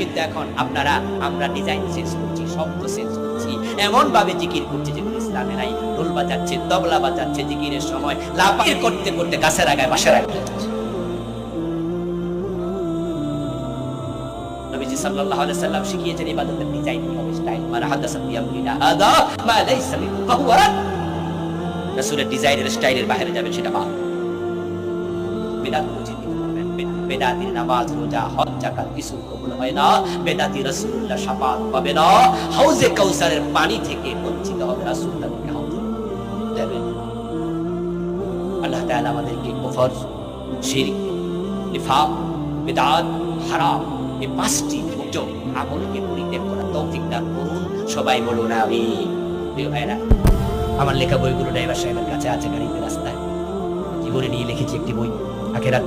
কিন্তু এখন আমরা ডিজাইন চেঞ্জ করছি, শব্দ চেঞ্জ করছি, এমন ভাবে জিকির করছি যেগুলো ইসলামে নাই। ঢোল বাজাচ্ছে, তবলা বাজাচ্ছে, জিকিরের সময় লাফিয়ে করতে করতে গাছের আগায় বাসার আগায় যাচ্ছে। নবীজি সাল্লাল্লাহু আলাইহি সাল্লাম শিখিয়েছেন ইবাদতের ডিজাইন হবে, স্টাইল। মান হাদাসা ফি আমরিনা হাদা মা লাইসা মিনহু ফাহুয়া রাদ। রাসূলের ডিজাইনের স্টাইলের বাইরে যাবে সেটা বাদ। বিদআত বুঝিয়ে দিতে পারবেন। বেদাতির নামাজ, রোজা, হজ, যাকাত কিছু কবুল হয় না। বেদাতি রাসূলুল্লাহ শাফাত পাবে না। হাউজে কাউসারের পানি থেকে বঞ্চিত হবে, রাসূল তাদেরকে হাউজে দেবেন। আল্লাহ তাআলা আমাদেরকে কুফর, শিরক, নিফাক, বিদআত, হারাম এই পাঁচটি দুটো আমলকে পরিত্যাগ করার তৌফিক দান করুন। সবাই বলুন আমিন। প্রিয় ভাইরা, আমার লেখা বইগুলো ড্রাইভার সাহেবের কাছে আছে গাড়িতে, রাস্তায়। জীবনে নিয়ে লিখেছি একটি বই, আখেরাত